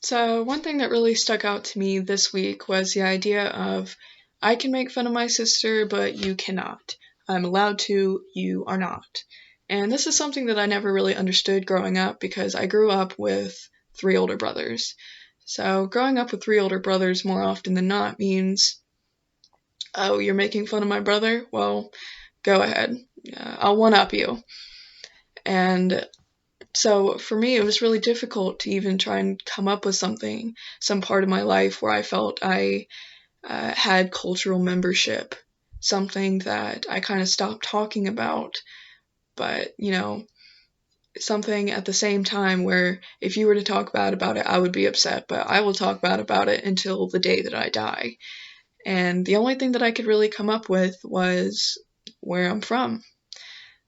So, one thing that really stuck out to me this week was the idea of I can make fun of my sister, but you cannot. I'm allowed to, you are not. And this is something that I never really understood growing up because I grew up with three older brothers. So, growing up with three older brothers more often than not means, oh, you're making fun of my brother? Well, go ahead. I'll one up you. And so for me, it was really difficult to even try and come up with something, some part of my life where I felt I had cultural membership, something that I kind of stopped talking about, but something at the same time where if you were to talk bad about it, I would be upset, but I will talk bad about it until the day that I die. And the only thing that I could really come up with was where I'm from.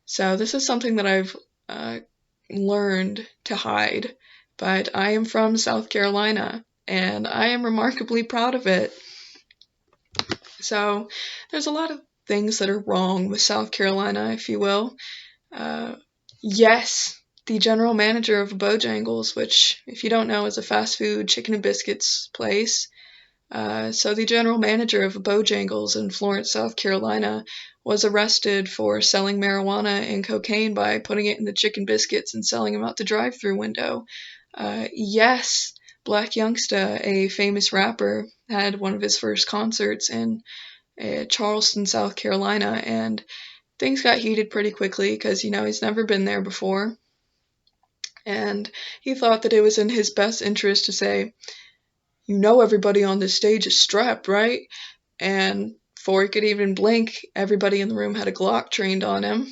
So this is something that I've learned to hide, but I am from South Carolina and I am remarkably proud of it. So there's a lot of things that are wrong with South Carolina, if you will. Uh, yes, the general manager of Bojangles, which, if you don't know, is a fast food chicken and biscuits place. So the general manager of Bojangles in Florence, South Carolina, was arrested for selling marijuana and cocaine by putting it in the chicken biscuits and selling them out the drive-through window. Yes, Black Youngsta, a famous rapper, had one of his first concerts in Charleston, South Carolina, and things got heated pretty quickly because, he's never been there before. And he thought that it was in his best interest to say, everybody on this stage is strapped, right? And before he could even blink, everybody in the room had a Glock trained on him.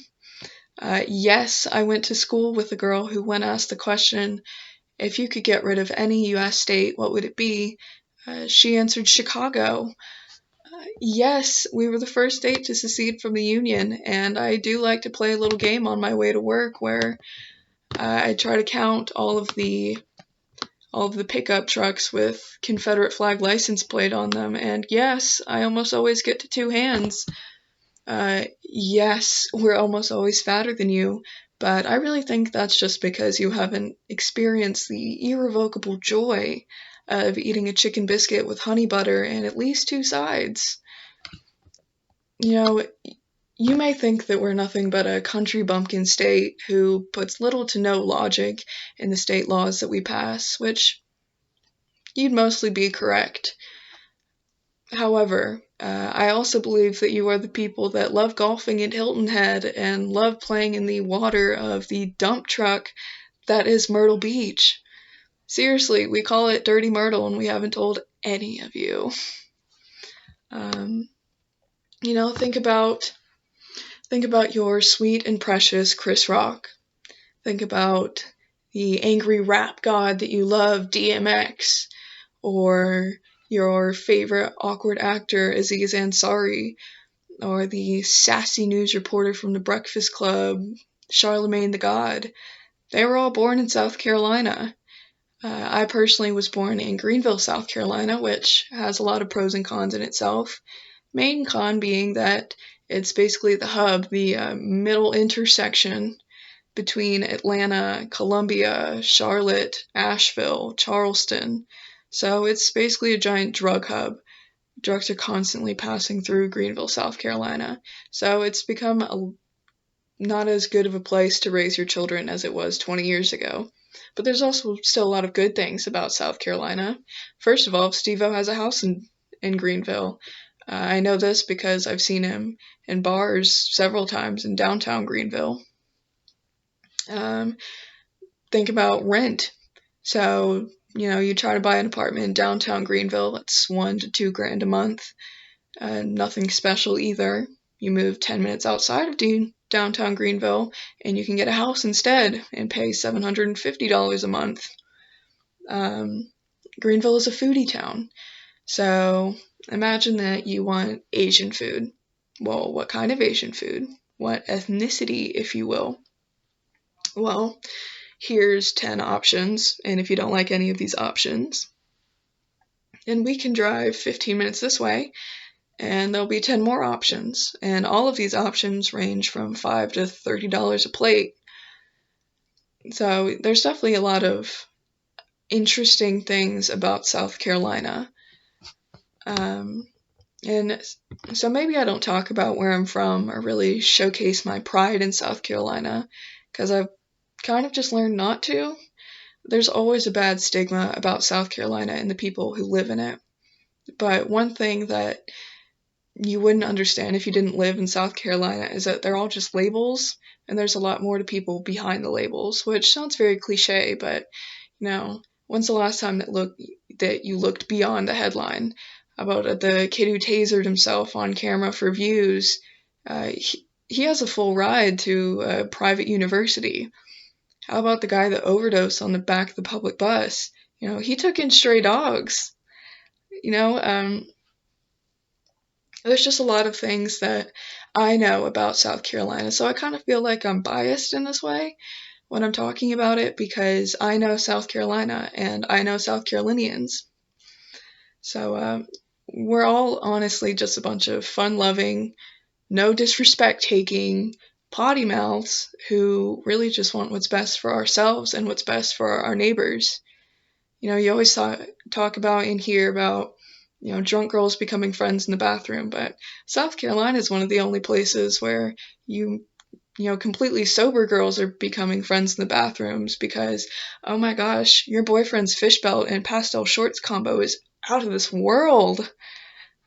Yes, I went to school with a girl who, when asked the question, if you could get rid of any U.S. state, what would it be? She answered Chicago. Yes, we were the first state to secede from the Union, and I do like to play a little game on my way to work where I try to count all of the pickup trucks with Confederate flag license plate on them, and yes, I almost always get to two hands. Yes, we're almost always fatter than you, but I really think that's just because you haven't experienced the irrevocable joy of eating a chicken biscuit with honey butter and at least two sides. You may think that we're nothing but a country bumpkin state who puts little to no logic in the state laws that we pass, which you'd mostly be correct. However, I also believe that you are the people that love golfing at Hilton Head and love playing in the water of the dump truck that is Myrtle Beach. Seriously, we call it Dirty Myrtle and we haven't told any of you. Think about your sweet and precious Chris Rock. Think about the angry rap god that you love, DMX, or your favorite awkward actor, Aziz Ansari, or the sassy news reporter from The Breakfast Club, Charlemagne the God. They were all born in South Carolina. I personally was born in Greenville, South Carolina, which has a lot of pros and cons in itself. Main con being that it's basically the hub, the middle intersection between Atlanta, Columbia, Charlotte, Asheville, Charleston. So it's basically a giant drug hub. Drugs are constantly passing through Greenville, South Carolina. So it's become not as good of a place to raise your children as it was 20 years ago. But there's also still a lot of good things about South Carolina. First of all, Steve-O has a house in Greenville. I know this because I've seen him in bars several times in downtown Greenville. Think about rent. So, you try to buy an apartment in downtown Greenville, that's $1,000 to $2,000 a month. Nothing special either. You move 10 minutes outside of downtown Greenville, and you can get a house instead and pay $750 a month. Greenville is a foodie town. So, imagine that you want Asian food. Well, what kind of Asian food? What ethnicity, if you will? Well, here's 10 options, and if you don't like any of these options, and we can drive 15 minutes this way, and there'll be 10 more options, and all of these options range from $5 to $30 a plate. So there's definitely a lot of interesting things about South Carolina. And so maybe I don't talk about where I'm from or really showcase my pride in South Carolina, because I've kind of just learned not to. There's always a bad stigma about South Carolina and the people who live in it. But one thing that you wouldn't understand if you didn't live in South Carolina is that they're all just labels, and there's a lot more to people behind the labels, which sounds very cliche, but when's the last time that you looked beyond the headline about the kid who tasered himself on camera for views? He has a full ride to a private university. How about the guy that overdosed on the back of the public bus? He took in stray dogs. There's just a lot of things that I know about South Carolina, so I kind of feel like I'm biased in this way when I'm talking about it, because I know South Carolina and I know South Carolinians. So we're all honestly just a bunch of fun-loving, no disrespect-taking potty mouths who really just want what's best for ourselves and what's best for our neighbors. You always talk about and hear about drunk girls becoming friends in the bathroom, but South Carolina is one of the only places where completely sober girls are becoming friends in the bathrooms because, oh my gosh, your boyfriend's fish belt and pastel shorts combo is out of this world.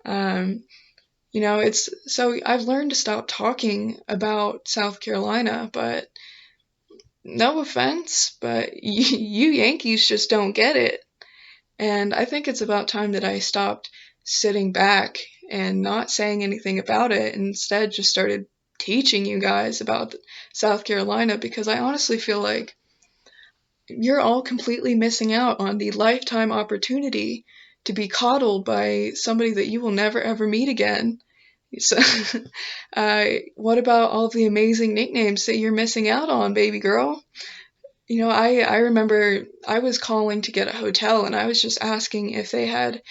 So I've learned to stop talking about South Carolina, but no offense, but you Yankees just don't get it. And I think it's about time that I stopped sitting back and not saying anything about it, and instead just started teaching you guys about South Carolina, because I honestly feel like you're all completely missing out on the lifetime opportunity to be coddled by somebody that you will never ever meet again. So, what about all the amazing nicknames that you're missing out on, baby girl? I remember I was calling to get a hotel, and I was just asking if they had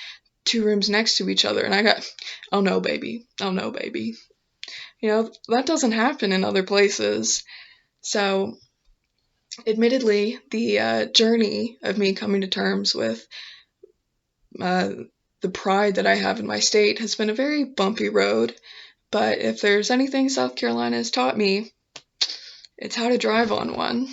2 rooms next to each other, and I got, oh no, baby. Oh no, baby. That doesn't happen in other places. So, admittedly, the journey of me coming to terms with the pride that I have in my state has been a very bumpy road, but if there's anything South Carolina has taught me, it's how to drive on one.